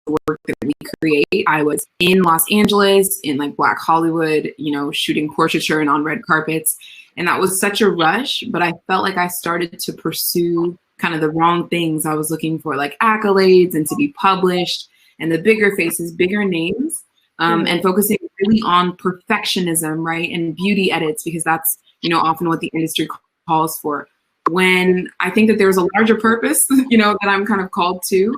work that we create. I was in Los Angeles, in like Black Hollywood, you know, shooting portraiture and on red carpets. And that was such a rush, but I felt like I started to pursue kind of the wrong things. I was looking for like accolades and to be published and the bigger faces, bigger names, and focusing really on perfectionism, right? And beauty edits, because that's, you know, often what the industry calls for. When I think that there's a larger purpose, you know, that I'm kind of called to,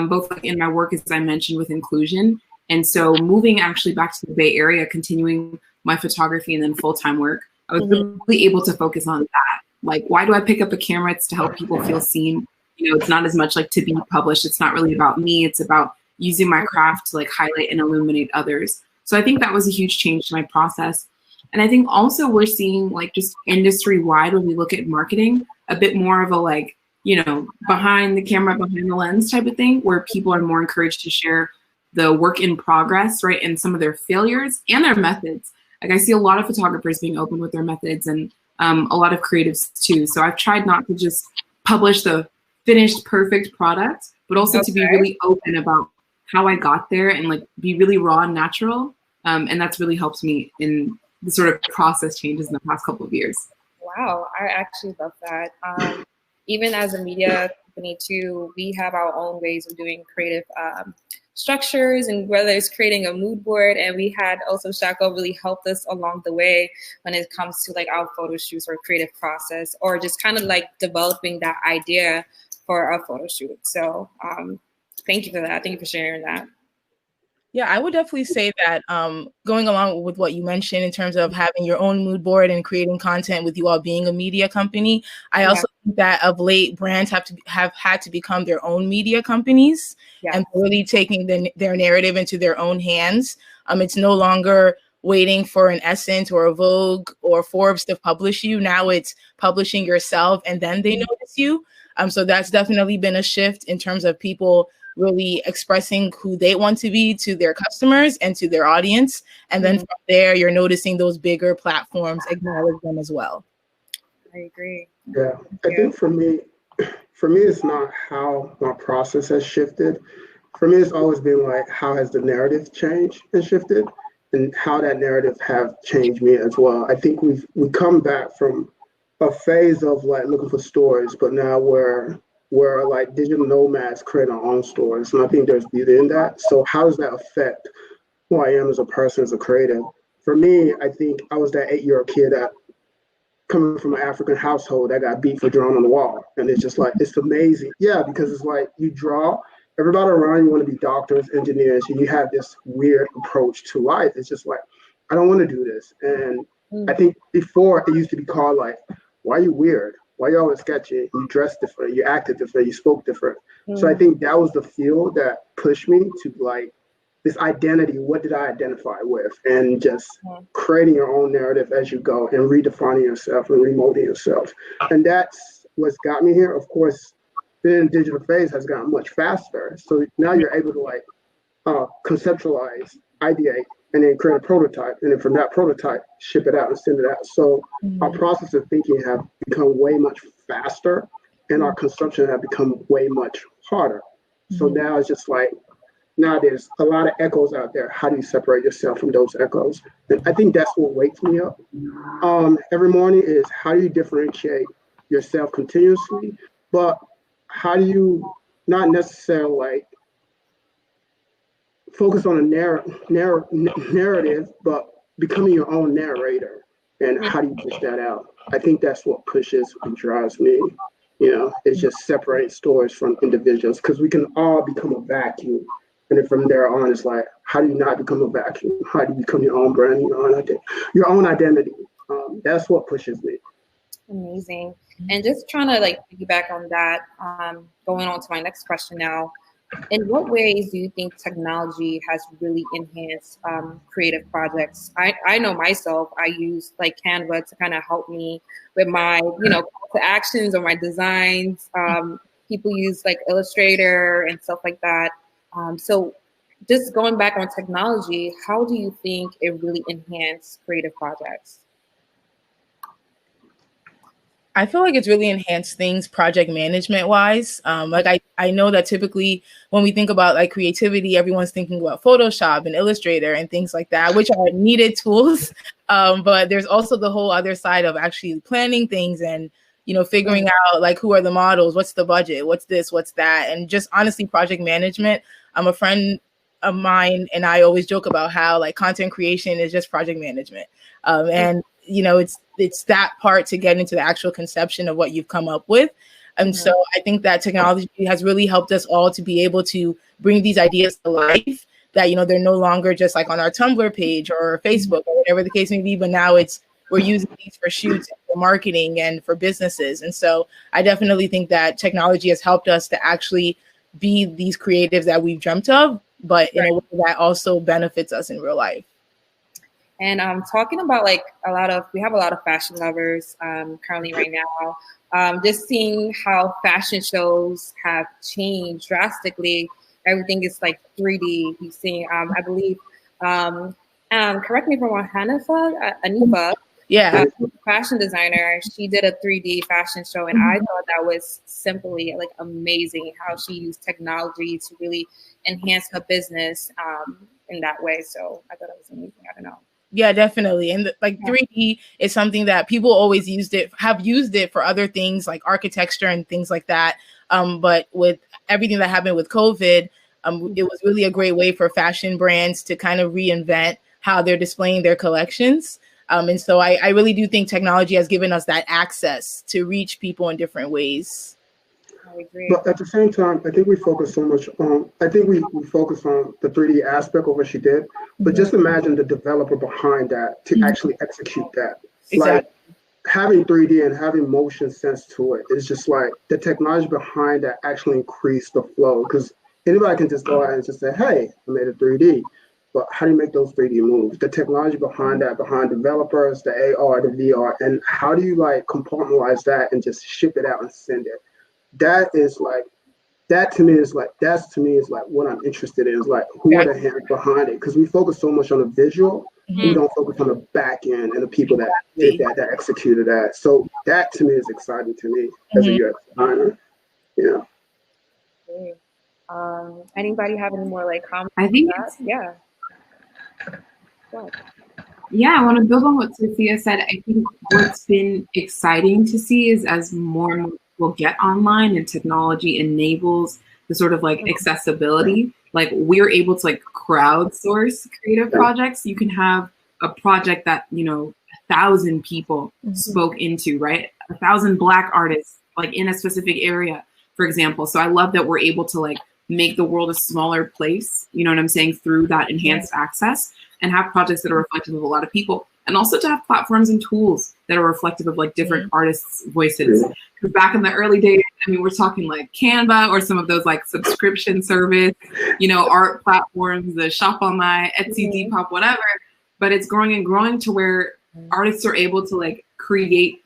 both in my work, as I mentioned, with inclusion. And so moving actually back to the Bay Area, continuing my photography and then full-time work, I was really able to focus on that. Like, why do I pick up a camera? It's to help people feel seen. You know, it's not as much like to be published. It's not really about me. It's about using my craft to like highlight and illuminate others. So I think that was a huge change to my process. And I think also we're seeing like just industry-wide, when we look at marketing, a bit more of a like, you know, behind the camera, behind the lens type of thing, where people are more encouraged to share the work in progress, right? And some of their failures and their methods. Like I see a lot of photographers being open with their methods, and a lot of creatives too. So I've tried not to just publish the finished perfect product, but also to be really open about how I got there and like be really raw and natural. And that's really helped me in the sort of process changes in the past couple of years. Wow, I actually love that. Even as a media company too, we have our own ways of doing creative structures, and whether it's creating a mood board, and we had also Shako really helped us along the way when it comes to like our photo shoots or creative process, or just kind of like developing that idea for a photo shoot. So thank you for that. Thank you for sharing that. Yeah, I would definitely say that going along with what you mentioned in terms of having your own mood board and creating content with you all being a media company, I also think that of late brands have had to become their own media companies and really taking their narrative into their own hands. It's no longer waiting for an Essence or a Vogue or Forbes to publish you. Now it's publishing yourself and then they notice you. So that's definitely been a shift in terms of people really expressing who they want to be to their customers and to their audience. And then from there, you're noticing those bigger platforms acknowledge them as well. I agree. Yeah, I think for me, it's not how my process has shifted. For me, it's always been like, how has the narrative changed and shifted, and how that narrative have changed me as well. I think we come back from a phase of like looking for stories, but now we're like digital nomads create our own stores. And I think there's beauty in that. So how does that affect who I am as a person, as a creative? For me, I think I was that 8-year-old kid that coming from an African household that got beat for drawing on the wall. And it's just like, it's amazing. Yeah, because it's like you draw, everybody around you want to be doctors, engineers, and you have this weird approach to life. It's just like, I don't want to do this. And I think before it used to be called like, why are you weird? Why you always sketchy? You dress different, you acted different, you spoke different. So I think that was the field that pushed me to like this identity. What did I identify with? And just creating your own narrative as you go and redefining yourself and remolding yourself. And that's what's got me here. Of course, the digital phase has gotten much faster. So now you're able to like conceptualize, ideate, and then create a prototype, and then from that prototype, ship it out and send it out. So our process of thinking have become way much faster, and our consumption have become way much harder. So now it's just like, now there's a lot of echoes out there. How do you separate yourself from those echoes? And I think that's what wakes me up every morning, is how do you differentiate yourself continuously, but how do you not necessarily like focus on a narrative, but becoming your own narrator, and how do you push that out? I think that's what pushes and drives me. You know, it's just separating stories from individuals, because we can all become a vacuum. And then from there on, it's like, how do you not become a vacuum? How do you become your own brand, your own identity? That's what pushes me. Amazing. And just trying to like piggyback on that, going on to my next question now. In what ways do you think technology has really enhanced creative projects? I know myself, I use like Canva to kind of help me with my, call to actions or my designs. People use like Illustrator and stuff like that. So just going back on technology, how do you think it really enhanced creative projects? I feel like it's really enhanced things project management wise. Like I know that typically when we think about like creativity, everyone's thinking about Photoshop and Illustrator and things like that, which are needed tools. But there's also the whole other side of actually planning things and, you know, figuring out like who are the models, what's the budget, what's this, what's that, and just honestly project management. I'm a friend of mine and I always joke about how like content creation is just project management. And you know, it's that part to get into the actual conception of what you've come up with. And so I think that technology has really helped us all to be able to bring these ideas to life, that, you know, they're no longer just like on our Tumblr page or Facebook or whatever the case may be, but now we're using these for shoots, for marketing, and for businesses. And so I definitely think that technology has helped us to actually be these creatives that we've dreamt of, but in a way that also benefits us in real life. And talking about like we have a lot of fashion lovers currently right now. Just seeing how fashion shows have changed drastically. Everything is like 3D. You've seen, I believe, correct me if I'm wrong, Anifa, fashion designer, she did a 3D fashion show, and I thought that was simply like amazing how she used technology to really enhance her business in that way. So I thought it was amazing. I don't know. Yeah, definitely. And 3D is something that people always have used it for other things like architecture and things like that. But with everything that happened with COVID, it was really a great way for fashion brands to kind of reinvent how they're displaying their collections. And so I really do think technology has given us that access to reach people in different ways. But at the same time, I think we focus so much on, we focus on the 3D aspect of what she did, but just imagine the developer behind that to actually execute that. Exactly. Like having 3D and having motion sense to it is just like the technology behind that actually increased the flow, because anybody can just go out and just say, hey, I made a 3D. But how do you make those 3D moves? The technology behind that, behind developers, the AR, the VR, and how do you like compartmentalize that and just ship it out and send it? That to me is like what I'm interested in, is like who are the hands behind it, because we focus so much on the visual, we don't focus on the back end and the people that did that executed that. So that to me is exciting to me as a UX designer. Yeah. Anybody have any more like comments? I think I want to build on what Sophia said. I think what's been exciting to see is as more and more will get online and technology enables the sort of like accessibility, like we're able to like crowdsource creative projects. You can have a project that, you know, 1,000 people spoke into, right? 1,000 Black artists like in a specific area, for example. So I love that we're able to like make the world a smaller place, you know what I'm saying, through that enhanced access, and have projects that are reflective of a lot of people. And also to have platforms and tools that are reflective of like different artists' voices. Because back in the early days, I mean, we're talking like Canva or some of those like subscription service, you know, art platforms, the Shop Online, Etsy, Depop, whatever. But it's growing and growing to where artists are able to like create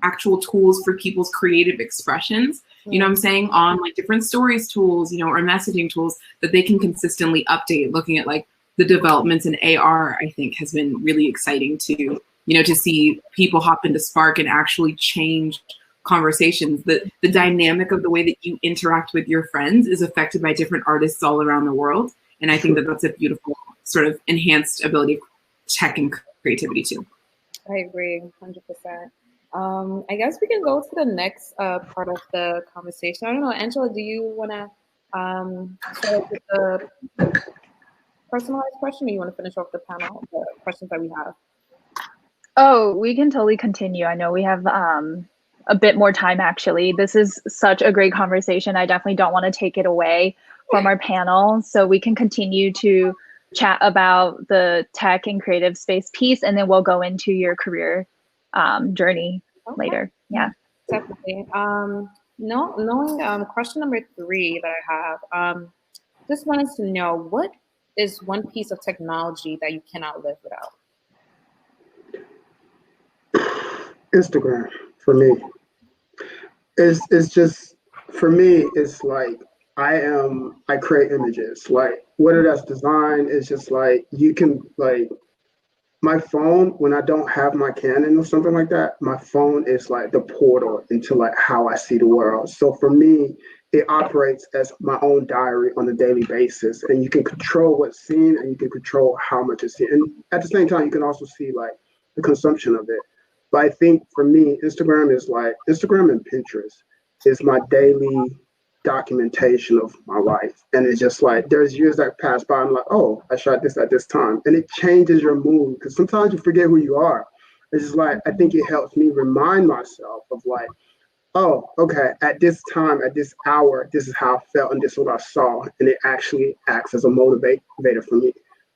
actual tools for people's creative expressions, you know what I'm saying, on like different stories tools, you know, or messaging tools that they can consistently update. Looking at like the developments in AR, I think has been really exciting to, you know, to see people hop into Spark and actually change conversations. The dynamic of the way that you interact with your friends is affected by different artists all around the world. And I think that that's a beautiful sort of enhanced ability of tech and creativity too. I agree, 100%. I guess we can go to the next part of the conversation. I don't know, Angela, do you want to start with the personalized question, or you want to finish off the panel, the questions that we have? Oh, we can totally continue. I know we have a bit more time, actually. This is such a great conversation. I definitely don't want to take it away from our panel. So we can continue to chat about the tech and creative space piece, and then we'll go into your career journey later. Yeah. Definitely. Knowing question number 3 that I have, just wanted to know, what is one piece of technology that you cannot live without? Instagram for me. It's just, for me, it's like I create images, like whether that's design, it's just like you can like my phone, when I don't have my Canon or something like that, my phone is like the portal into like how I see the world. So for me, it operates as my own diary on a daily basis, and you can control what's seen and you can control how much it's seen. And at the same time, you can also see like the consumption of it. But I think for me, Instagram and Pinterest is my daily documentation of my life. And it's just like, there's years that pass by, I'm like, oh, I shot this at this time. And it changes your mood because sometimes you forget who you are. It's just like, I think it helps me remind myself of like, oh, okay, at this time, at this hour, this is how I felt and this is what I saw. And it actually acts as a motivator for me.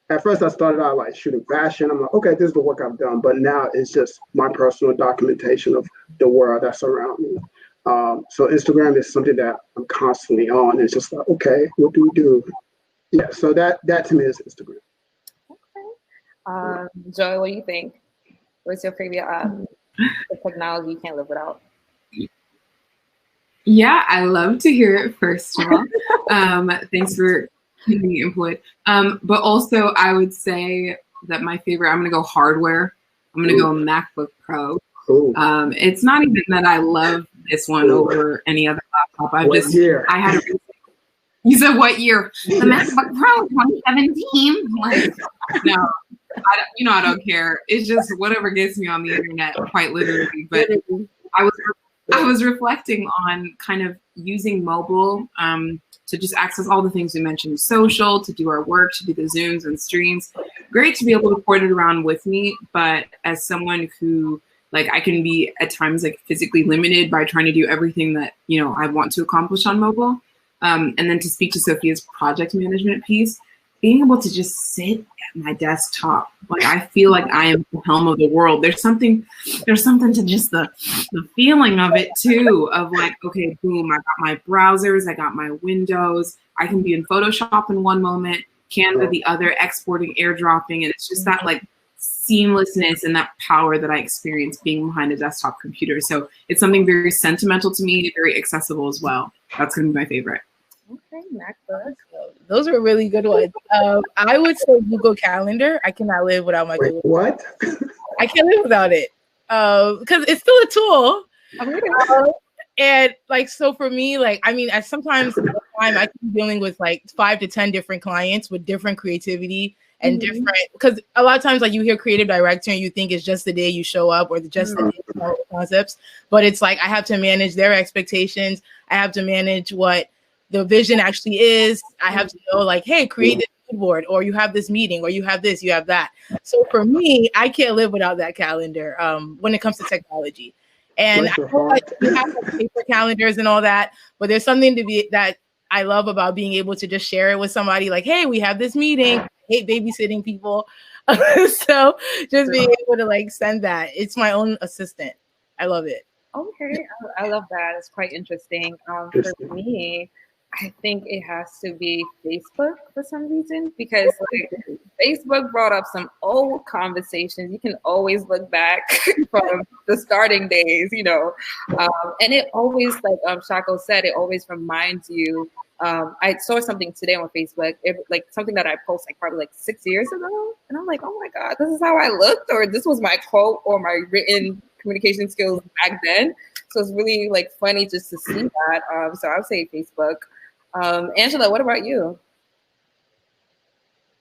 At first, I started out like shooting fashion. I'm like, okay, this is the work I've done. But now it's just my personal documentation of the world that's around me. So Instagram is something that I'm constantly on. It's just like, okay, what do we do? Yeah, so that to me is Instagram. Okay. Joy, what do you think? What's your favorite technology you can't live without? Yeah, I love to hear it, first of all. Thanks for keeping me employed. But also, I would say that my favorite, I'm going to go hardware. I'm going to go MacBook Pro. It's not even that I love this one over any other laptop. I had a reason. You said what year? The MacBook Pro 2017? Like, no, I don't care. It's just whatever gets me on the internet, quite literally. But I was reflecting on kind of using mobile to just access all the things we mentioned, social, to do our work, to do the Zooms and streams. Great to be able to port it around with me, but as someone who, like, I can be at times like physically limited by trying to do everything that, I want to accomplish on mobile. And then to speak to Sophia's project management piece, being able to just sit at my desktop, like I feel like I am the helm of the world. There's something to just the feeling of it too, of like, okay, boom, I got my browsers, I got my windows, I can be in Photoshop in one moment, Canva the other, exporting, airdropping, and it's just that like seamlessness and that power that I experience being behind a desktop computer. So it's something very sentimental to me, very accessible as well. That's gonna be my favorite. Okay, MacBook. Those are really good ones. I would say Google Calendar. I cannot live without my Google. What? I can't live without it because it's still a tool. And like, so for me, like, I mean, sometimes at the time I can be dealing with like 5 to 10 different clients with different creativity and different, because a lot of times like you hear creative director and you think it's just the day you show up or just the day you know concepts, but it's like I have to manage their expectations. I have to manage what the vision actually is. I have to know like, hey, create this mood board, or you have this meeting, or you have this, you have that. So for me, I can't live without that calendar when it comes to technology. And I know like you have like paper calendars and all that, but there's something that I love about being able to just share it with somebody like, hey, we have this meeting. I hate babysitting people. So just being able to like send that. It's my own assistant. I love it. Okay, I love that. It's quite interesting. For me, I think it has to be Facebook for some reason, because like Facebook brought up some old conversations. You can always look back from the starting days, and it always, like Shako said, it always reminds you. I saw something today on Facebook, like something that I posted like probably like 6 years ago, and I'm like, oh my God, this is how I looked, or this was my quote or my written communication skills back then. So it's really like funny just to see that. So I would say Facebook. Angela, what about you?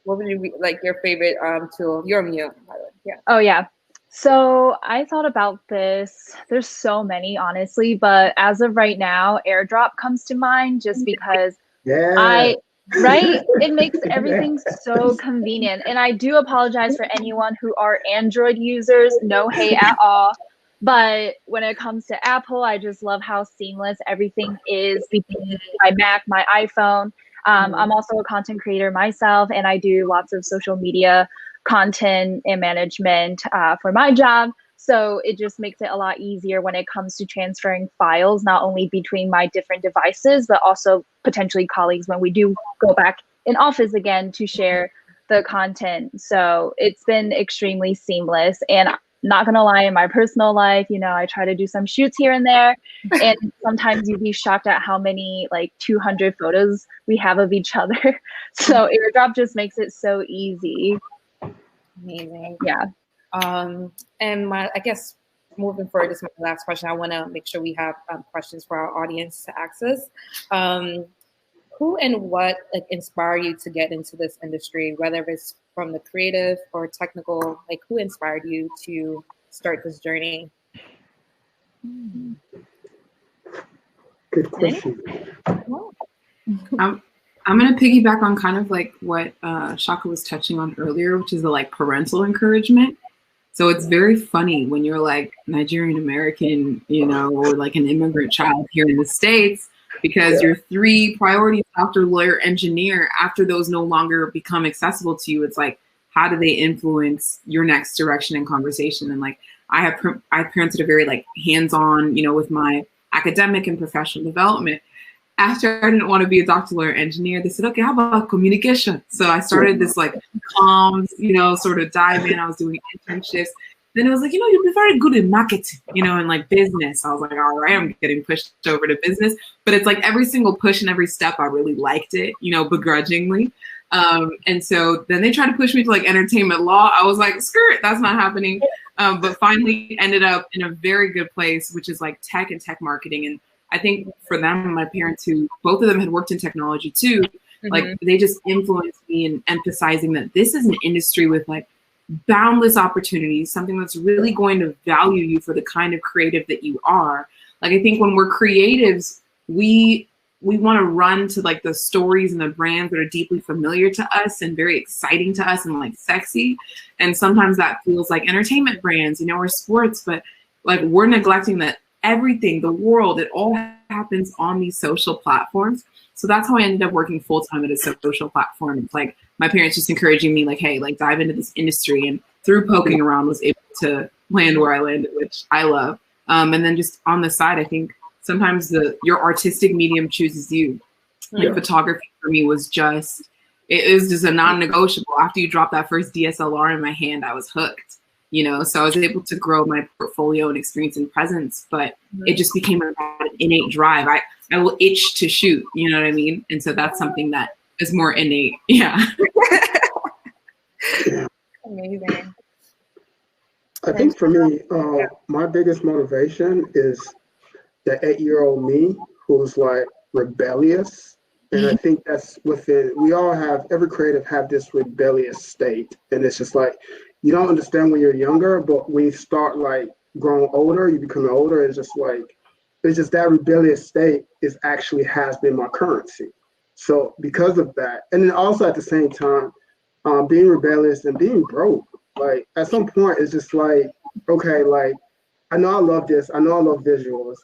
What would you be like your favorite tool? You're mute, by the way. Yeah. Oh yeah. So I thought about this. There's so many, honestly, but as of right now, AirDrop comes to mind just because it makes everything so convenient. And I do apologize for anyone who are Android users, no hate at all. But when it comes to Apple, I just love how seamless everything is between my Mac, my iPhone. I'm also a content creator myself, and I do lots of social media content and management for my job. So it just makes it a lot easier when it comes to transferring files, not only between my different devices, but also potentially colleagues when we do go back in office again to share the content. So it's been extremely seamless. And not gonna lie, in my personal life, I try to do some shoots here and there, and sometimes you'd be shocked at how many like 200 photos we have of each other. So AirDrop just makes it so easy. Amazing. Yeah. And I guess moving forward, this is my last question. I want to make sure we have questions for our audience to access. Who and what inspire you to get into this industry, whether it's from the creative or technical? Like, who inspired you to start this journey? Good question. I'm going to piggyback on kind of like what Shako was touching on earlier, which is the like parental encouragement. So it's very funny when you're like Nigerian American, you know, or like an immigrant child here in the States, because your three priorities, doctor, lawyer, engineer, after those no longer become accessible to you, it's like, how do they influence your next direction in conversation? And like, I have parents that are very like hands-on, you know, with my academic and professional development. After I didn't want to be a doctor, lawyer, engineer, they said, okay, how about communication? So I started this like comms, you know, sort of dive in. I was doing internships. Then it was like, you know, you'd be very good in marketing, you know, and like business. I was like, all right, I'm getting pushed over to business. But it's like every single push and every step, I really liked it, you know, begrudgingly. And so then they tried to push me to like entertainment law. I was like, screw it, that's not happening. But finally ended up in a very good place, which is like tech and tech marketing. And I think for them, my parents, who both of them had worked in technology too, like they just influenced me in emphasizing that this is an industry with like boundless opportunities, something that's really going to value you for the kind of creative that you are. Like, I think when we're creatives, we want to run to like the stories and the brands that are deeply familiar to us and very exciting to us and like sexy. And sometimes that feels like entertainment brands, you know, or sports, but like we're neglecting that everything, the world, it all happens on these social platforms. So that's how I ended up working full-time at a social platform. It's like my parents just encouraging me like, hey, like dive into this industry, and through poking around was able to land where I landed, which I love. And then just on the side, I think sometimes your artistic medium chooses you. Like photography for me was just, it was just a non-negotiable. After you drop that first DSLR in my hand, I was hooked. You know, so I was able to grow my portfolio and experience and presence, but it just became an innate drive. I will itch to shoot, you know what I mean? And so that's something that is more innate. Yeah. Amazing. I think for me, my biggest motivation is the 8-year-old me who's like rebellious. And I think that's within, every creative have this rebellious state. And it's just like, you don't understand when you're younger, but when you start like growing older, you become older, it's just that rebellious state has been my currency. So because of that, and then also at the same time, being rebellious and being broke, like at some point it's just like, okay, like I know I love this, I know I love visuals.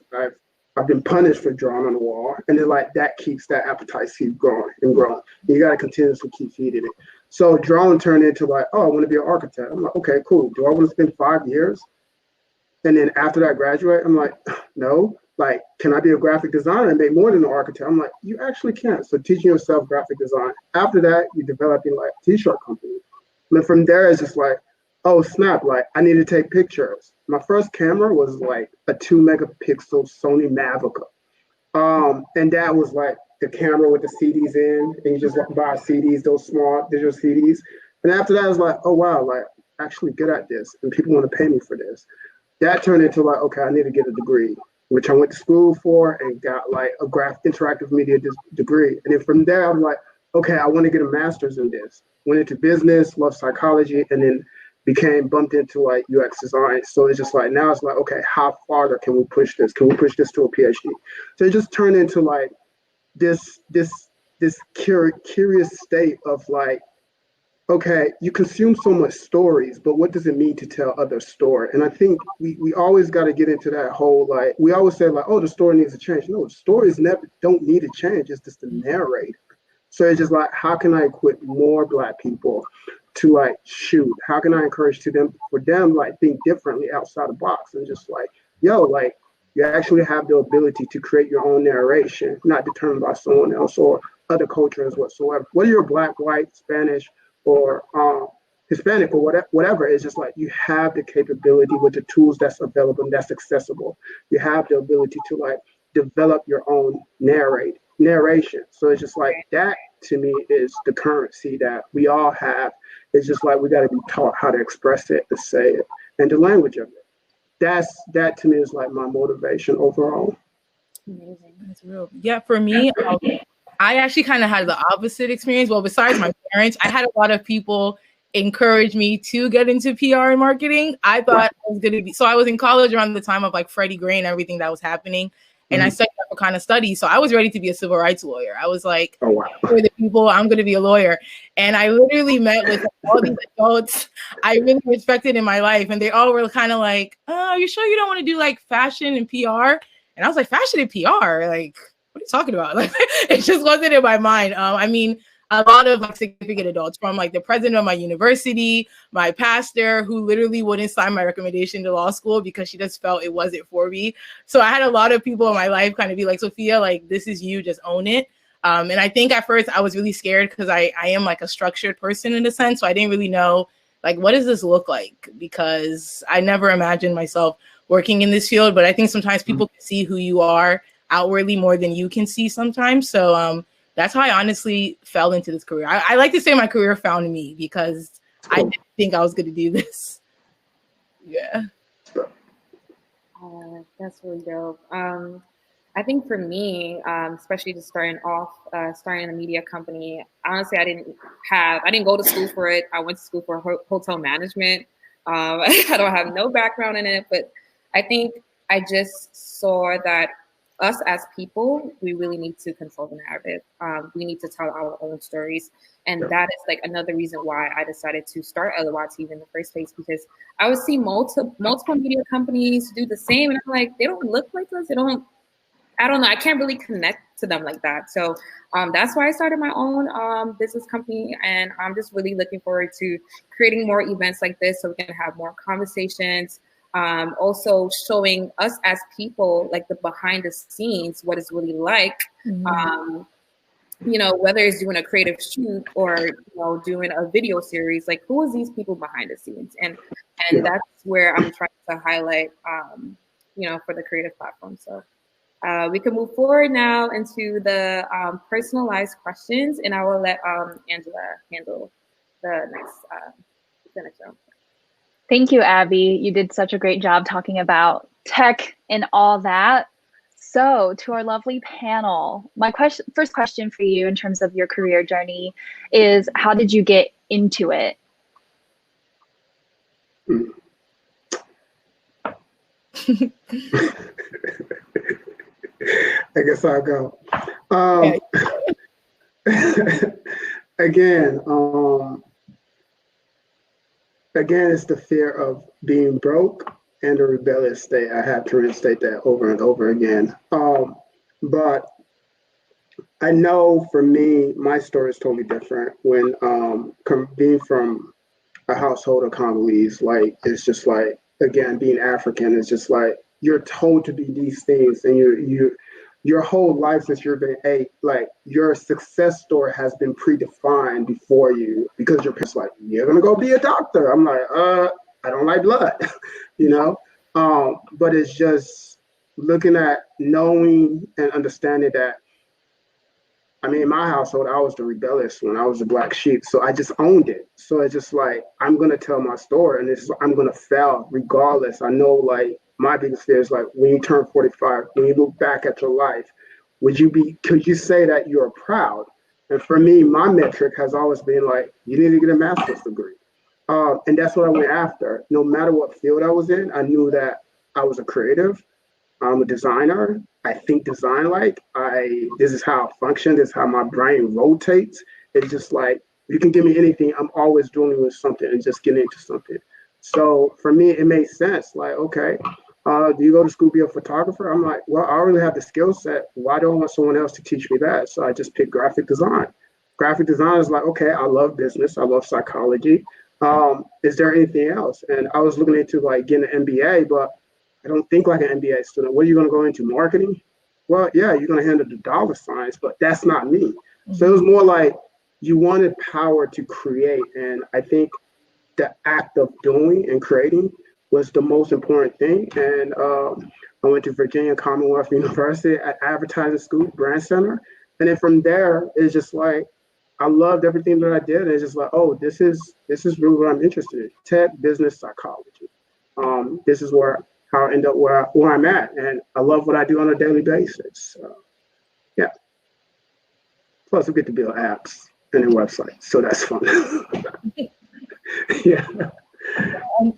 I've been punished for drawing on the wall, and then like that keeps that appetite keep growing and growing. You got to continuously keep feeding it. So drawing turned into like, oh, I want to be an architect. I'm like, okay, cool. Do I want to spend 5 years? And then after that graduate, I'm like, no. Like, can I be a graphic designer and make more than an architect? I'm like, you actually can't. So teaching yourself graphic design. After that, you developing like a t-shirt company. And then from there, it's just like, oh snap, like I need to take pictures. My first camera was like a 2-megapixel Sony Mavica. And that was like the camera with the CDs in, and you just buy CDs, those small digital CDs. And after that, I was like, oh wow, like actually good at this, and people want to pay me for this. That turned into like, okay, I need to get a degree, which I went to school for and got like a interactive media degree. And then from there, I was like, okay, I want to get a master's in this. Went into business, loved psychology, and then bumped into like UX design. So it's just like, now it's like, okay, how farther can we push this? Can we push this to a PhD? So it just turned into like this curious state of like, okay, you consume so much stories, but what does it mean to tell other story? And I think we always got to get into that whole, like, we always say like, oh, the story needs to change. No, stories don't need to change. It's just the narrator. So it's just like, how can I equip more Black people to like shoot? How can I encourage for them like think differently outside the box, and just like, yo, like you actually have the ability to create your own narration, not determined by someone else or other cultures whatsoever. Whether you're Black, white, Spanish, or Hispanic, or whatever, it's just like you have the capability with the tools that's available and that's accessible. You have the ability to like develop your own narration. So it's just like that to me is the currency that we all have, It's just like we got to be taught how to express it, to say it, and the language of it. That to me is like my motivation overall. Amazing. That's real. Yeah, for me, I actually kind of had the opposite experience. Well, besides my parents, I had a lot of people encourage me to get into PR and marketing. I thought I was going to be, so I was in college around the time of like Freddie Gray and everything that was happening. And I studied that kind of study. So I was ready to be a civil rights lawyer. I was like, for the people, I'm going to be a lawyer. And I literally met with all these adults I really respected in my life. And they all were kind of like, oh, are you sure you don't want to do like fashion and PR? And I was like, fashion and PR? Like, what are you talking about? Like, it just wasn't in my mind. I mean, a lot of like significant adults, from like the president of my university, my pastor, who literally wouldn't sign my recommendation to law school because she just felt it wasn't for me. So I had a lot of people in my life kind of be like, Sofia, like, this is you, just own it. And I think at first I was really scared because I am like a structured person in a sense. So I didn't really know, like, what does this look like? Because I never imagined myself working in this field. But I think sometimes people can see who you are outwardly more than you can see sometimes. So that's how I honestly fell into this career. I like to say my career found me because I didn't think I was going to do this. Yeah. That's really dope. I think for me, especially just starting in a media company, honestly, I didn't go to school for it. I went to school for hotel management. I don't have no background in it, but I think I just saw that us as people, we really need to control the narrative. We need to tell our own stories. And that is like another reason why I decided to start ElewaTv in the first place, because I would see multiple media companies do the same. And I'm like, they don't look like us. I don't know. I can't really connect to them like that. So that's why I started my own business company. And I'm just really looking forward to creating more events like this so we can have more conversations. Also showing us as people, like the behind the scenes, what it's really like, whether it's doing a creative shoot or, doing a video series, like who is these people behind the scenes? And that's where I'm trying to highlight, for the creative platform. So we can move forward now into the personalized questions, and I will let Angela handle the next round. Thank you, Abby. You did such a great job talking about tech and all that. So to our lovely panel, my first question for you in terms of your career journey is, how did you get into it? I guess I'll go. Again, it's the fear of being broke and the rebellious state. I have to restate that over and over again. But I know for me, my story is totally different. When being from a household of Congolese, like, it's just like, again, being African, it's just like, you're told to be these things, and your whole life since you've been 8, like, your success story has been predefined before you, because your parents like, you're gonna go be a doctor. I'm like, I don't like blood, but it's just looking at knowing and understanding that, I mean, in my household, I was the rebellious one. I was the black sheep. So I just owned it. So it's just like, I'm going to tell my story, and I'm going to fail regardless. I know, like, my biggest fear is, like, when you turn 45, when you look back at your life, could you say that you're proud? And for me, my metric has always been like, you need to get a master's degree. And that's what I went after. No matter what field I was in, I knew that I was a creative. I'm a designer. I think design like. This is how I function. This is how my brain rotates. It's just like, you can give me anything. I'm always dealing with something and just getting into something. So for me, it made sense. Like, okay, do you go to school to be a photographer? I'm like, well, I already have the skill set. Why do I want someone else to teach me that? So I just picked graphic design. Graphic design is like, okay, I love business. I love psychology. Is there anything else? And I was looking into like getting an MBA, but I don't think like an MBA student. What are you going to go into, marketing? Well, yeah, you're going to handle the dollar signs, but that's not me. Mm-hmm. So it was more like you wanted power to create. And I think the act of doing and creating was the most important thing. And I went to Virginia Commonwealth University at Advertising School, Brand Center. And then from there, it's just like, I loved everything that I did. And it's just like, oh, this is really what I'm interested in. Tech, business, psychology. This is how I end up where I'm at. And I love what I do on a daily basis. Yeah. Plus, we get to build apps and websites. So that's fun. Yeah.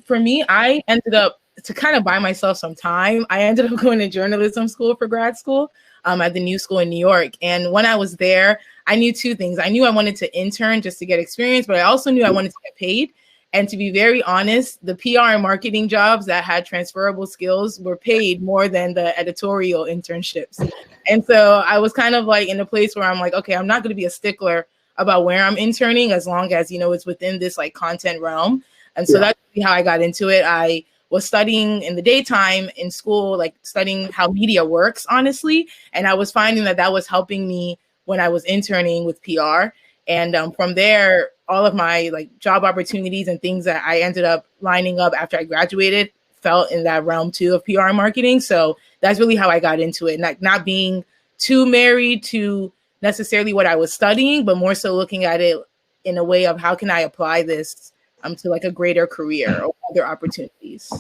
For me, I ended up, to kind of buy myself some time, I ended up going to journalism school for grad school at the New School in New York. And when I was there, I knew two things. I knew I wanted to intern just to get experience, but I also knew I wanted to get paid. And to be very honest, the PR and marketing jobs that had transferable skills were paid more than the editorial internships. And so I was kind of like in a place where I'm like, okay, I'm not going to be a stickler about where I'm interning as long as, you know, it's within this like content realm. And so that's how I got into it. I was studying in the daytime in school, like studying how media works, honestly. And I was finding that that was helping me when I was interning with PR. And from there, all of my like job opportunities and things that I ended up lining up after I graduated fell in that realm too of PR and marketing. So that's really how I got into it. Not being too married to necessarily what I was studying, but more so looking at it in a way of how can I apply this to like a greater career or other opportunities.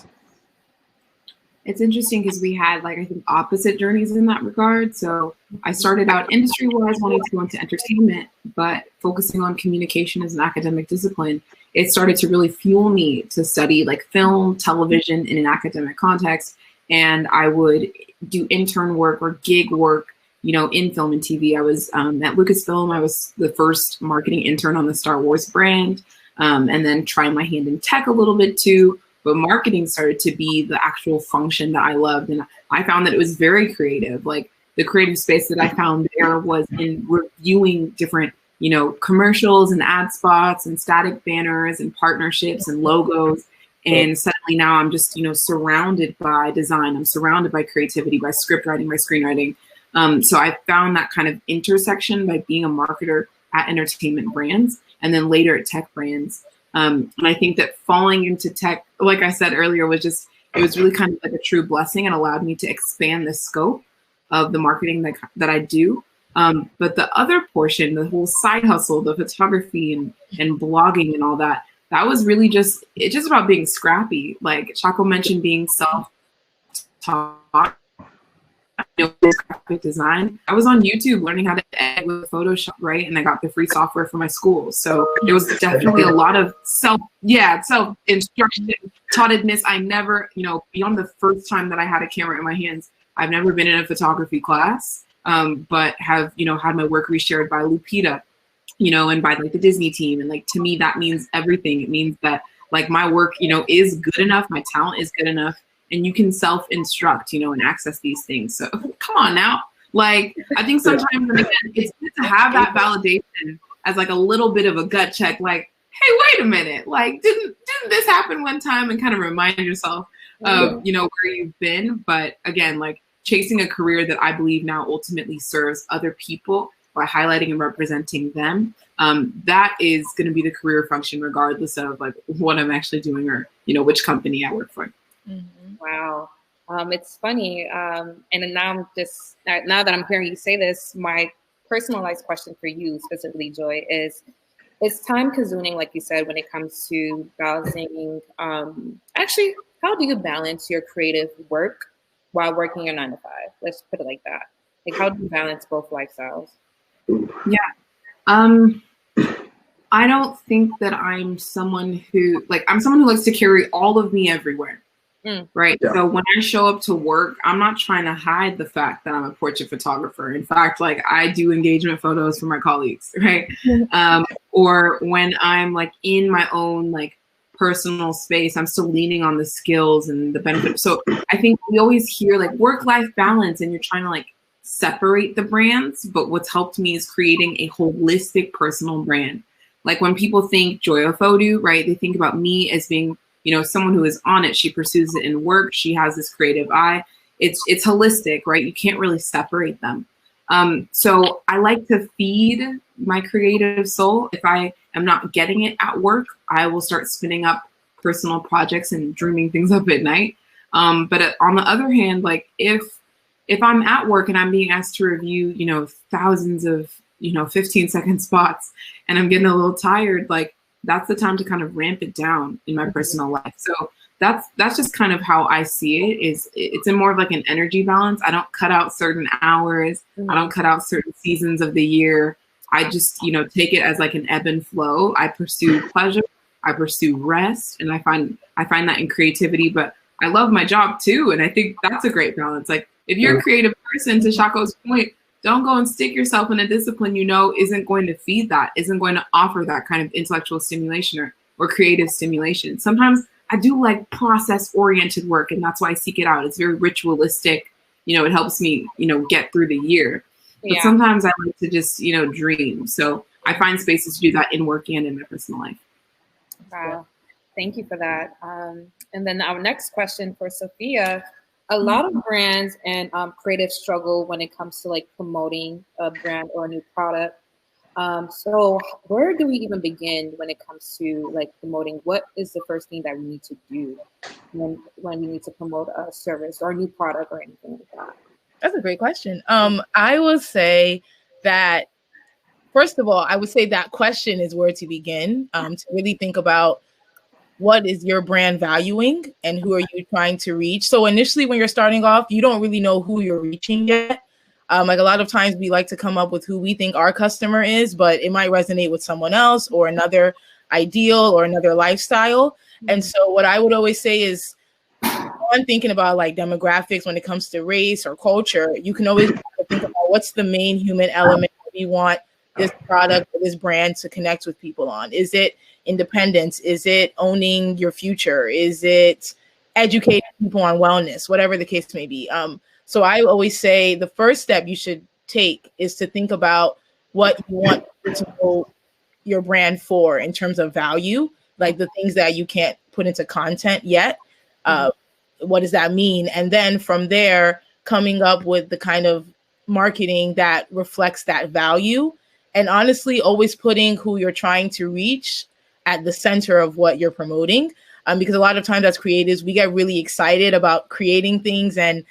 It's interesting because we had like, I think, opposite journeys in that regard. So I started out industry-wise wanting to go into entertainment, but focusing on communication as an academic discipline, it started to really fuel me to study like film, television in an academic context. And I would do intern work or gig work, you know, in film and TV. I was at Lucasfilm. I was the first marketing intern on the Star Wars brand, and then trying my hand in tech a little bit too. But marketing started to be the actual function that I loved. And I found that it was very creative. Like the creative space that I found there was in reviewing different, you know, commercials and ad spots and static banners and partnerships and logos. And suddenly now I'm just, you know, surrounded by design. I'm surrounded by creativity, by script writing, by screenwriting. So I found that kind of intersection by being a marketer at entertainment brands and then later at tech brands. And I think that falling into tech, like I said earlier, it was really kind of like a true blessing and allowed me to expand the scope of the marketing that I do. But the other portion, the whole side hustle, the photography and blogging and all that, that was really just about being scrappy. Like Shako mentioned, being self-taught. You know, graphic design. I was on YouTube learning how to edit with Photoshop, right? And I got the free software for my school. So there was definitely a lot of self-instruction, taughtedness. I never, you know, beyond the first time that I had a camera in my hands, I've never been in a photography class, but have, you know, had my work reshared by Lupita, you know, and by like the Disney team. And like, to me, that means everything. It means that like my work, you know, is good enough. My talent is good enough. And you can self-instruct, you know, and access these things. So come on now. Like, I think sometimes again, it's good to have that validation as like a little bit of a gut check. Like, hey, wait a minute. Like, didn't this happen one time? And kind of remind yourself of, you know, where you've been. But again, like chasing a career that I believe now ultimately serves other people by highlighting and representing them. That is going to be the career function, regardless of like what I'm actually doing or, you know, which company I work for. Mm-hmm. Wow. It's funny. And now now that I'm hearing you say this, my personalized question for you specifically, Joy, is it's time consuming, like you said, when it comes to balancing. Actually, how do you balance your creative work while working your 9 to 5? Let's put it like that. Like, how do you balance both lifestyles? Yeah. I don't think that I'm someone who likes to carry all of me everywhere. Right. Yeah. So when I show up to work, I'm not trying to hide the fact that I'm a portrait photographer. In fact, like I do engagement photos for my colleagues. Right. Or when I'm like in my own like personal space, I'm still leaning on the skills and the benefit. So I think we always hear like work-life balance and you're trying to like separate the brands. But what's helped me is creating a holistic personal brand. Like when people think Joy Ofodu, right, they think about me as being, you know, someone who is on it. She pursues it in work. She has this creative eye. It's holistic, right? You can't really separate them. So I like to feed my creative soul. If I am not getting it at work, I will start spinning up personal projects and dreaming things up at night. But on the other hand, like if I'm at work and I'm being asked to review, you know, thousands of 15-second spots and I'm getting a little tired, like that's the time to kind of ramp it down in my personal life. So that's just kind of how I see it. It's more of like an energy balance. I don't cut out certain hours. I don't cut out certain seasons of the year. I just, take it as like an ebb and flow. I pursue pleasure, I pursue rest, and I find that in creativity, but I love my job too. And I think that's a great balance. Like if you're a creative person, to Shako's point, don't go and stick yourself in a discipline isn't going to feed that, isn't going to offer that kind of intellectual stimulation or creative stimulation. Sometimes I do like process-oriented work, and that's why I seek it out. It's very ritualistic. It helps me, get through the year. But sometimes I like to just, dream. So I find spaces to do that in work and in my personal life. Wow. Thank you for that. And then our next question for Sofia. A lot of brands and creatives struggle when it comes to like promoting a brand or a new product. So where do we even begin when it comes to like promoting? What is the first thing that we need to do when we need to promote a service or a new product or anything like that? That's a great question. I will say that, first of all, I would say that question is where to begin, to really think about what is your brand valuing and who are you trying to reach. So initially when you're starting off, you don't really know who you're reaching yet. Like a lot of times we like to come up with who we think our customer is, but it might resonate with someone else or another ideal or another lifestyle. And so what I would always say is, when thinking about like demographics when it comes to race or culture, you can always think about what's the main human element that we want this product or this brand to connect with people on. Is it independence? Is it owning your future? Is it educating people on wellness? Whatever the case may be. So I always say the first step you should take is to think about what you want to know your brand for in terms of value, like the things that you can't put into content yet. What does that mean? And then from there, coming up with the kind of marketing that reflects that value. And honestly, always putting who you're trying to reach at the center of what you're promoting. Because a lot of times as creatives, we get really excited about creating things and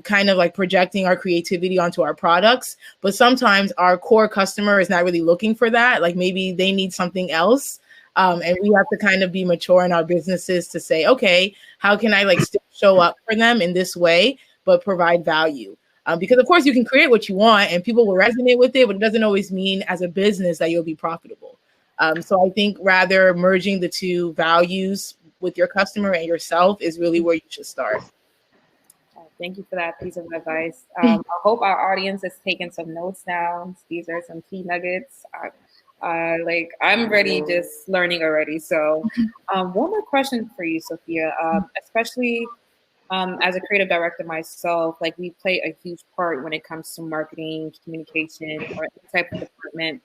kind of like projecting our creativity onto our products. But sometimes our core customer is not really looking for that. Like maybe they need something else. And we have to kind of be mature in our businesses to say, okay, how can I like still show up for them in this way, but provide value? Because of course you can create what you want and people will resonate with it, but it doesn't always mean as a business that you'll be profitable. So I think rather merging the two values with your customer and yourself is really where you should start. Thank you for that piece of advice. I hope our audience is taking some notes down. These are some key nuggets. I'm ready, just learning already. So one more question for you, Sofia, especially as a creative director myself, like we play a huge part when it comes to marketing, communication, or any type of department.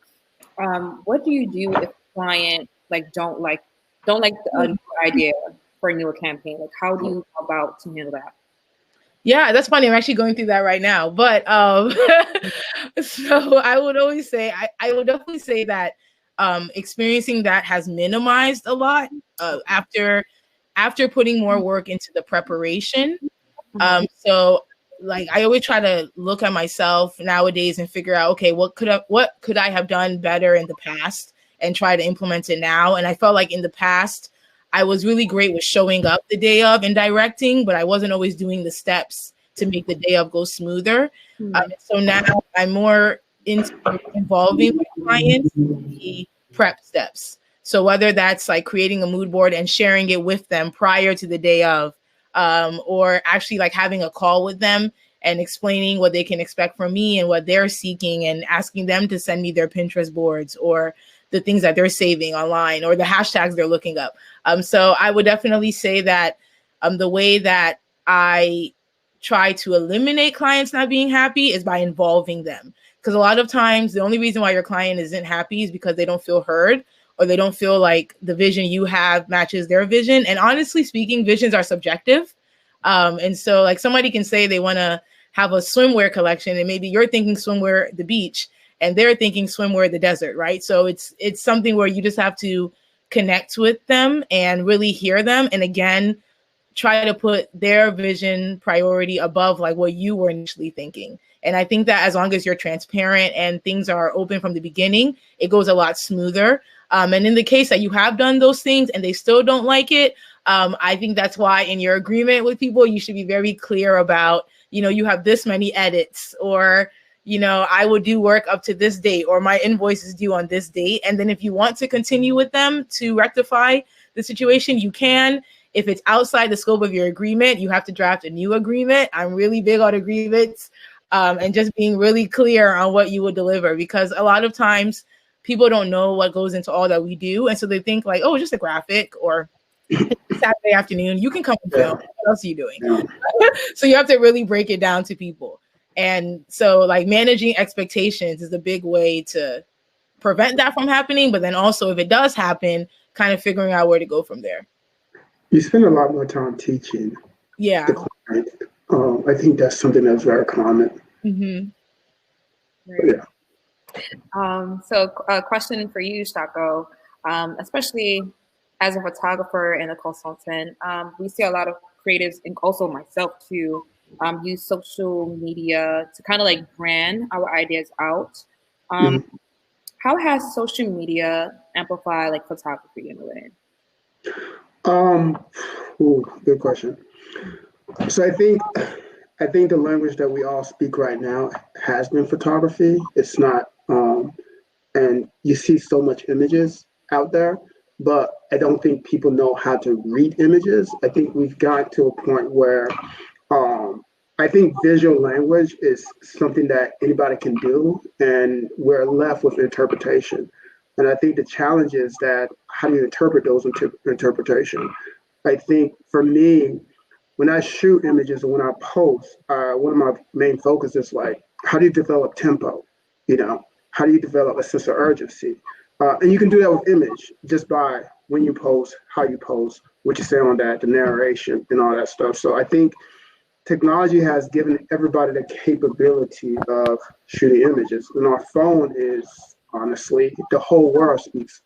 What do you do if a client don't like a new idea for a newer campaign? Like how do you go about to handle that? Yeah, that's funny. I'm actually going through that right now. But so I would always say, I would definitely say that experiencing that has minimized a lot after putting more work into the preparation. So like I always try to look at myself nowadays and figure out, okay, what could I have done better in the past and try to implement it now. And I felt like in the past, I was really great with showing up the day of and directing, but I wasn't always doing the steps to make the day of go smoother. So now I'm more into involving my clients in the prep steps. So whether that's like creating a mood board and sharing it with them prior to the day of, or actually like having a call with them and explaining what they can expect from me and what they're seeking and asking them to send me their Pinterest boards or the things that they're saving online or the hashtags they're looking up. So I would definitely say that the way that I try to eliminate clients not being happy is by involving them. Because a lot of times the only reason why your client isn't happy is because they don't feel heard or they don't feel like the vision you have matches their vision. And honestly speaking, visions are subjective. And so like somebody can say they want to have a swimwear collection and maybe you're thinking swimwear at the beach and they're thinking swimwear at the desert, right? So it's something where you just have to connect with them and really hear them. And again, try to put their vision priority above like what you were initially thinking. And I think that as long as you're transparent and things are open from the beginning, it goes a lot smoother. And in the case that you have done those things and they still don't like it, I think that's why in your agreement with people, you should be very clear about, you have this many edits, or, I will do work up to this date, or my invoice is due on this date. And then if you want to continue with them to rectify the situation, you can. If it's outside the scope of your agreement, you have to draft a new agreement. I'm really big on agreements, and just being really clear on what you would deliver, because a lot of times people don't know what goes into all that we do. And so they think like, oh, just a graphic, or Saturday afternoon, you can come and film. What else are you doing? So you have to really break it down to people. And so like managing expectations is a big way to prevent that from happening. But then also if it does happen, kind of figuring out where to go from there. You spend a lot more time teaching. Yeah. I think that's something that's very common. Mm-hmm. Right. Yeah. So a question for you, Shako, especially as a photographer and a consultant, we see a lot of creatives, and also myself too, use social media to kind of like brand our ideas out. How has social media amplified like photography in a way? Good question. So I think the language that we all speak right now has been photography. It's not, and you see so much images out there, but I don't think people know how to read images. I think we've got to a point where I think visual language is something that anybody can do, and we're left with interpretation. And I think the challenge is that how do you interpret those interpretation? I think for me, when I shoot images and when I post, one of my main focus is like, how do you develop tempo? How do you develop a sense of urgency? And you can do that with image just by when you post, how you post, what you say on that, the narration and all that stuff. So I think technology has given everybody the capability of shooting images. And our phone is honestly, the whole world speaks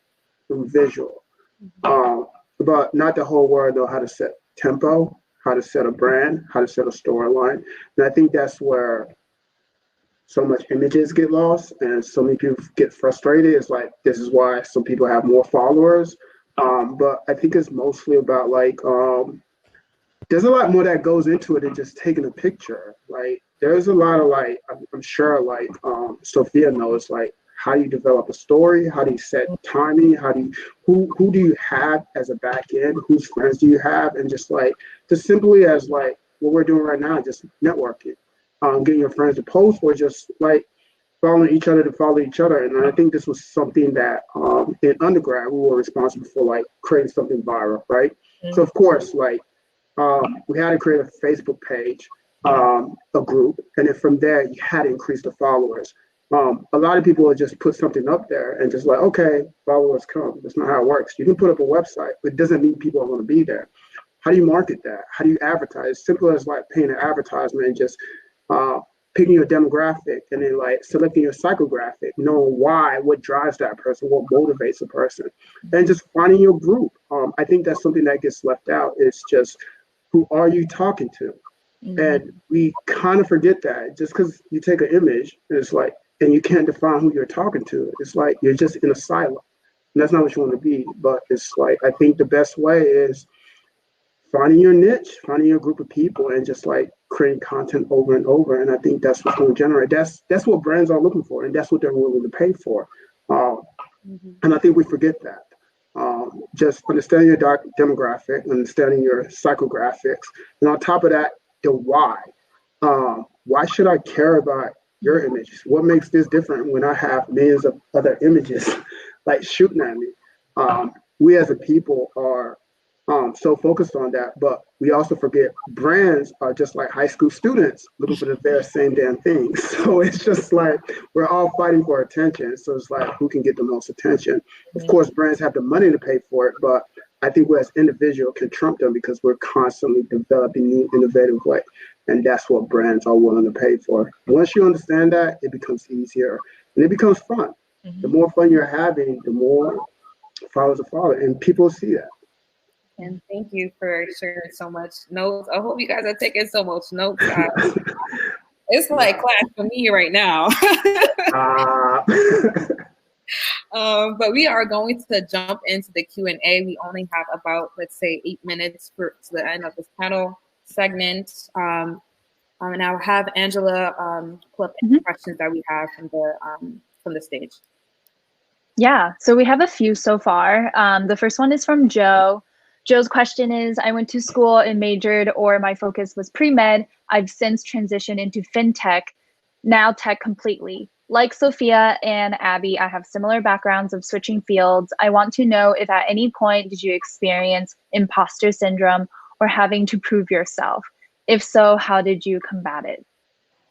through visual. But not the whole world know how to set tempo, how to set a brand, how to set a storyline. And I think that's where so much images get lost and so many people get frustrated. It's like, this is why some people have more followers. But I think it's mostly about like, there's a lot more that goes into it than just taking a picture. Like there's a lot of like, I'm sure like Sofia knows, like how do you develop a story? How do you set timing? Who do you have as a back end? Whose friends do you have? And just simply as like what we're doing right now, just networking, getting your friends to post, or just like following each other to follow each other. And I think this was something that in undergrad, we were responsible for like creating something viral, right? Mm-hmm. So of course, like we had to create a Facebook page, a group, and then from there you had to increase the followers. A lot of people would just put something up there and just like, okay, followers come. That's not how it works. You can put up a website, but it doesn't mean people are going to be there. How do you market that? How do you advertise? Simple as like paying an advertisement and just picking your demographic and then like selecting your psychographic, knowing why, what drives that person, what motivates a person, and just finding your group. I think that's something that gets left out. It's just, who are you talking to? Mm-hmm. And we kind of forget that just because you take an image and it's like, and you can't define who you're talking to. It's like you're just in a silo. And that's not what you want to be. But it's like, I think the best way is finding your niche, finding your group of people, and just like creating content over and over. And I think that's what's going to generate. That's what brands are looking for, and that's what they're willing to pay for. And I think we forget that. Just understanding your demographic, understanding your psychographics, and on top of that, the why. Why should I care about your image? What makes this different when I have millions of other images like shooting at me? We as a people are so focused on that, but we also forget brands are just like high school students looking for the very same damn thing. So it's just like we're all fighting for attention. So it's like who can get the most attention? Of course, brands have the money to pay for it, but I think we as individuals can trump them because we're constantly developing new innovative ways. And that's what brands are willing to pay for. Once you understand that, it becomes easier and it becomes fun. Mm-hmm. The more fun you're having, the more followers follow, and people see that. And thank you for sharing so much notes. I hope you guys are taking so much notes. It's like class for me right now. But we are going to jump into the Q&A. We only have about, let's say, 8 minutes to the end of this panel segment. And I'll have Angela pull up any questions that we have from the stage. Yeah, so we have a few so far. The first one is from Joe. Joe's question is, I went to school and majored, or my focus was pre-med. I've since transitioned into fintech, now tech completely. Like Sophia and Abby, I have similar backgrounds of switching fields. I want to know if at any point did you experience imposter syndrome or having to prove yourself? If so, how did you combat it?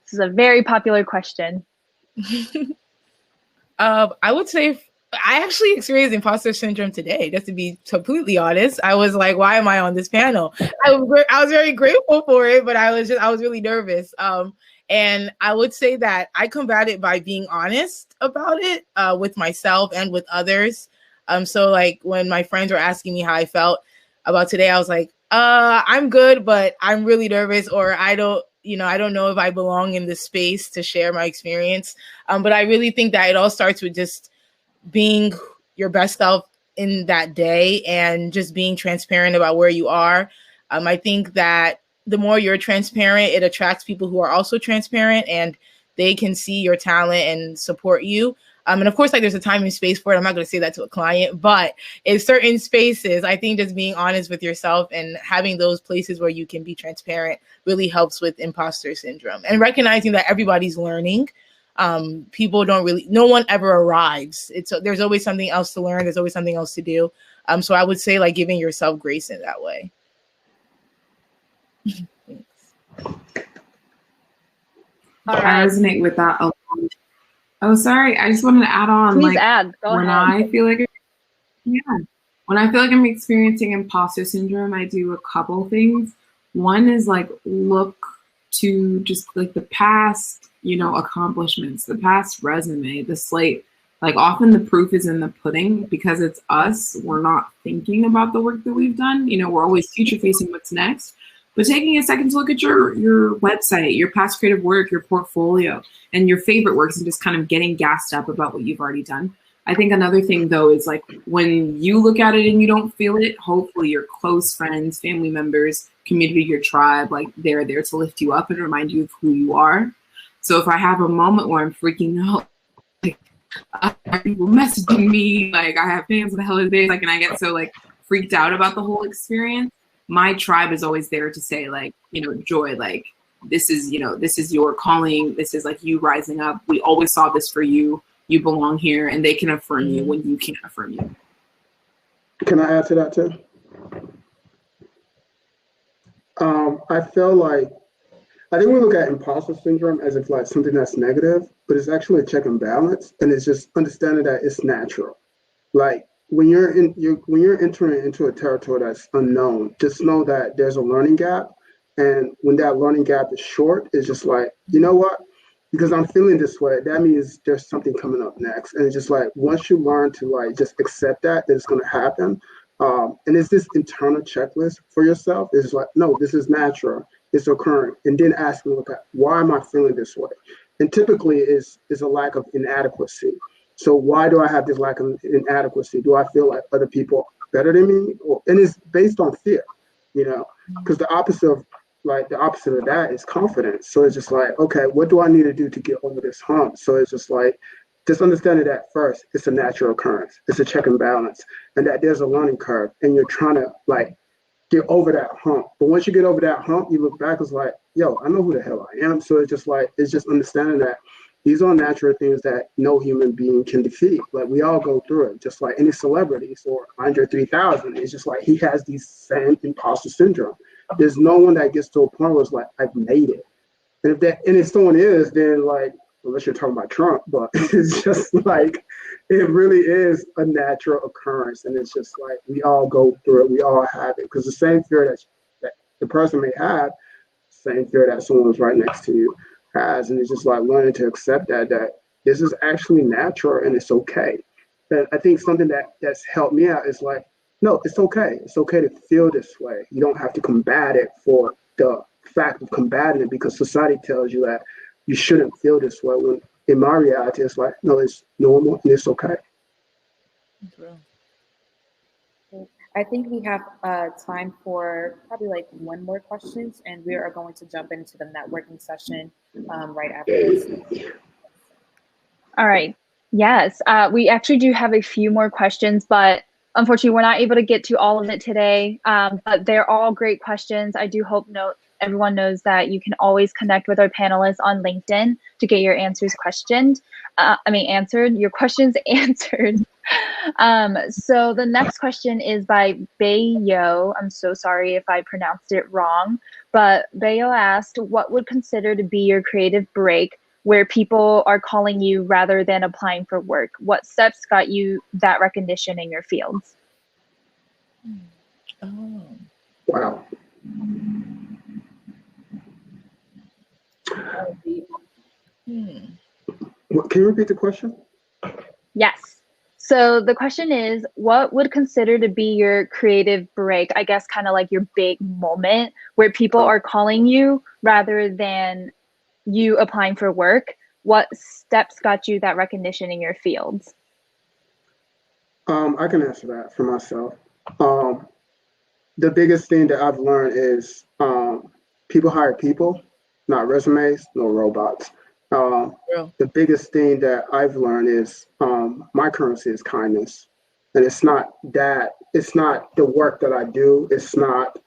This is a very popular question. I would say I actually experienced imposter syndrome today, just to be completely honest. I was like, why am I on this panel? I was very grateful for it, but I was really nervous. And I would say that I combat it by being honest about it with myself and with others. So like when my friends were asking me how I felt about today, I was like, I'm good, but I'm really nervous, or I don't know if I belong in this space to share my experience. But I really think that it all starts with just being your best self in that day and just being transparent about where you are. I think that the more you're transparent, it attracts people who are also transparent, and they can see your talent and support you. And of course, like there's a time and space for it. I'm not going to say that to a client, but in certain spaces, I think just being honest with yourself and having those places where you can be transparent really helps with imposter syndrome, and recognizing that everybody's learning. No one ever arrives. There's always something else to learn. There's always something else to do. So I would say like giving yourself grace in that way. I resonate with that a lot. Oh, sorry. I just wanted to add on. Please add. Go ahead. When I feel like I'm experiencing imposter syndrome, I do a couple things. One is like look to just like the past, accomplishments, the past resume, the slate. Like often the proof is in the pudding because it's us. We're not thinking about the work that we've done. We're always future facing what's next. But taking a second to look at your website, your past creative work, your portfolio, and your favorite works, and just kind of getting gassed up about what you've already done. I think another thing, though, is like when you look at it and you don't feel it, hopefully your close friends, family members, community, your tribe, like they're there to lift you up and remind you of who you are. So if I have a moment where I'm freaking out, like people messaging me, like I have fans, what the hell is this? Like, and I get so like freaked out about the whole experience. My tribe is always there to say like, Joy, like this is your calling. This is like you rising up. We always saw this for you. You belong here, and they can affirm you when you can't affirm you. Can I add to that too? I think we look at imposter syndrome as if like something that's negative, but it's actually a check and balance, and it's just understanding that it's natural. Like when you're entering into a territory that's unknown, just know that there's a learning gap, and when that learning gap is short, it's just like, you know what? Because I'm feeling this way, that means there's something coming up next. And it's just like, once you learn to like just accept that it's going to happen, and it's this internal checklist for yourself. It's like, no, this is natural, it's occurring. And then ask me, okay, why am I feeling this way? And typically is a lack of inadequacy. So why do I have this lack of inadequacy? Do I feel like other people are better than me? And it's based on fear, because the opposite of that is confidence. So it's just like, okay, what do I need to do to get over this hump? So it's just like, just understanding that first, it's a natural occurrence. It's a check and balance, and that there's a learning curve, and you're trying to like get over that hump. But once you get over that hump, you look back, it's like, yo, I know who the hell I am. So it's just understanding that these are natural things that no human being can defeat. Like we all go through it, just like any celebrities or Andre 3000. It's just like he has these same imposter syndrome. There's no one that gets to a point where it's like, I've made it. And if someone is, then like, unless you're talking about Trump, but it's just like, it really is a natural occurrence. And it's just like, we all go through it. We all have it. Because the same fear that the person may have, same fear that someone's right next to you has. And it's just like learning to accept that this is actually natural and it's okay. And I think something that's helped me out is like, no, it's okay. It's okay to feel this way. You don't have to combat it for the fact of combating it, because society tells you that, you shouldn't feel this way. When in my reality, it's like, no, it's normal and it's okay. I think we have time for probably like one more questions, and we are going to jump into the networking session right after this. All right. Yes, we actually do have a few more questions, but unfortunately, we're not able to get to all of it today. But they're all great questions. I do hope everyone knows that you can always connect with our panelists on LinkedIn to get your answers answered, your questions answered. So the next question is by Bayo. I'm so sorry if I pronounced it wrong, but Bayo asked, what would consider to be your creative break where people are calling you rather than applying for work? What steps got you that recognition in your fields? Oh. Wow. Can you repeat the question? Yes. So the question is, what would consider to be your creative break? I guess kind of like your big moment where people are calling you rather than you applying for work. What steps got you that recognition in your fields? I can answer that for myself. The biggest thing that I've learned is people hire people, not resumes, no robots. The biggest thing that I've learned is my currency is kindness. And it's not the work that I do. It's not,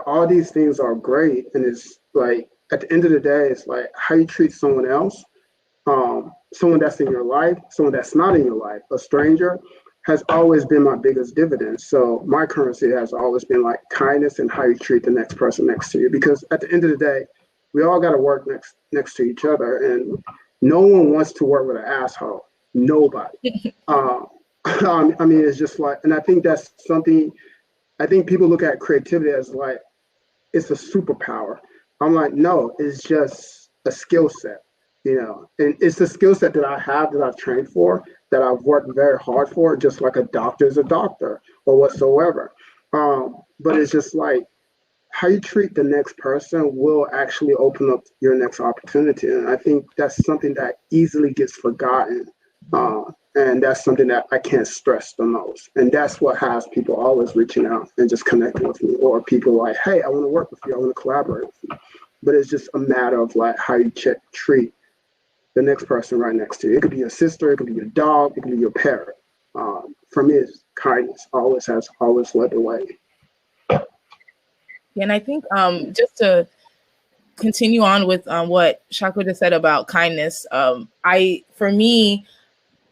all these things are great. And it's like, at the end of the day, it's like how you treat someone else, someone that's in your life, someone that's not in your life, a stranger, has always been my biggest dividend. So my currency has always been like kindness and how you treat the next person next to you. Because at the end of the day, we all got to work next to each other, and no one wants to work with an asshole. Nobody. I mean, it's just like, and I think that's something. I think people look at creativity as like it's a superpower. I'm like, no, it's just a skill set, and it's a skill set that I have, that I've trained for, that I've worked very hard for, just like a doctor is a doctor or whatsoever. But it's just like, how you treat the next person will actually open up your next opportunity. And I think that's something that easily gets forgotten. And that's something that I can't stress the most. And that's what has people always reaching out and just connecting with me, or people like, hey, I want to work with you. I want to collaborate with you. But it's just a matter of like how you treat the next person right next to you. It could be your sister, it could be your dog, it could be your parent. For me, it's kindness always led the way. And I think just to continue on with what Shako just said about kindness, for me,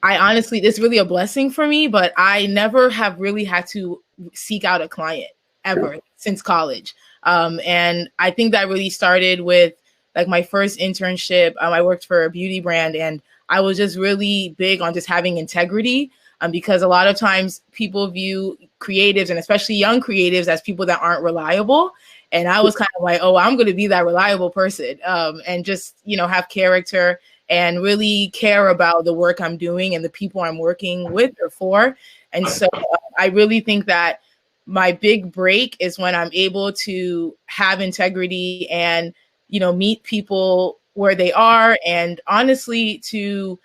I honestly, it's really a blessing for me, but I never have really had to seek out a client ever since college. And I think that really started with like my first internship. I worked for a beauty brand, and I was just really big on just having integrity. Because a lot of times people view creatives, and especially young creatives, as people that aren't reliable. And I was kind of like, oh, I'm going to be that reliable person, and just, have character and really care about the work I'm doing and the people I'm working with or for. And so I really think that my big break is when I'm able to have integrity and, meet people where they are, and honestly to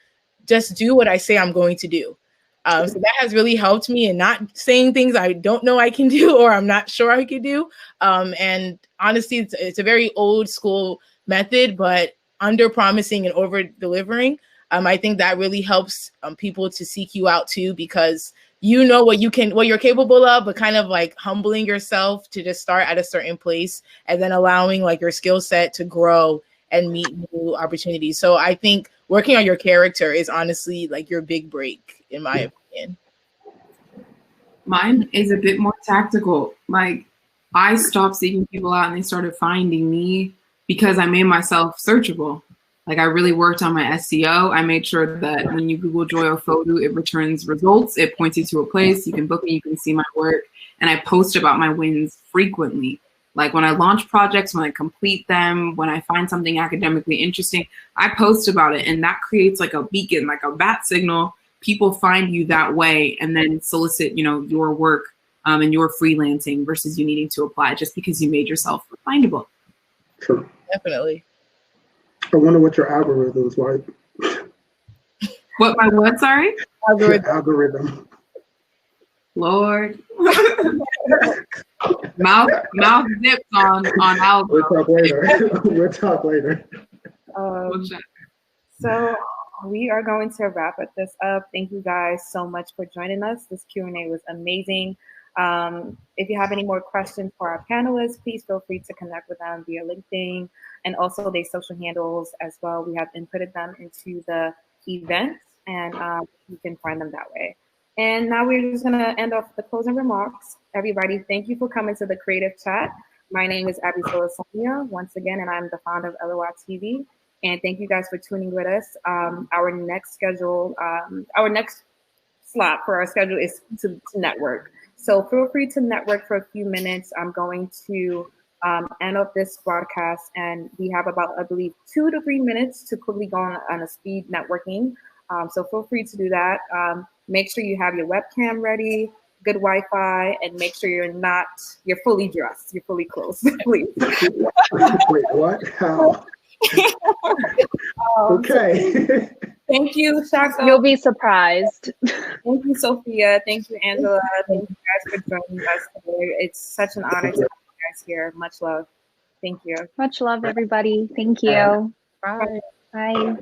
just do what I say I'm going to do. So that has really helped me in not saying things I don't know I can do or I'm not sure I could do. And honestly, it's a very old school method, but under promising and over delivering. I think that really helps people to seek you out too, because what you're capable of, but kind of like humbling yourself to just start at a certain place and then allowing like your skill set to grow and meet new opportunities. So I think working on your character is honestly like your big break, in my opinion. Mine is a bit more tactical. Like, I stopped seeking people out and they started finding me because I made myself searchable. Like, I really worked on my SEO. I made sure that when you Google Joy Ofodu, it returns results. It points you to a place. You can book me. You can see my work. And I post about my wins frequently. Like, when I launch projects, when I complete them, when I find something academically interesting, I post about it. And that creates like a beacon, like a bat signal. People find you that way and then solicit, your work and your freelancing versus you needing to apply just because you made yourself findable. True. Definitely. I wonder what your algorithm's like. What my what? Sorry. Your algorithm. Lord. mouth zips on algo. We'll talk later. We'll talk later. So we are going to wrap this up. Thank you guys so much for joining us. This Q&A was amazing. If you have any more questions for our panelists, please feel free to connect with them via LinkedIn and also their social handles as well. We have inputted them into the event, and you can find them that way. And now we're just going to end off the closing remarks. Everybody, thank you for coming to the Creative Chat. My name is Abby Sonia once again, and I'm the founder of ElewaTv. And thank you guys for tuning with us. Our next slot for our schedule is to network. So feel free to network for a few minutes. I'm going to end up this broadcast, and we have about, I believe, 2 to 3 minutes to quickly go on a speed networking. So feel free to do that. Make sure you have your webcam ready, good Wi-Fi, and make sure you're fully dressed, you're fully clothed, please. Wait, what? How? Okay. Thank you, Shako. You'll be surprised. Thank you, Sophia. Thank you, Angela. Thank you guys for joining us today. It's such an honor to have you guys here. Much love. Thank you. Much love, everybody. Thank you. Bye. Bye.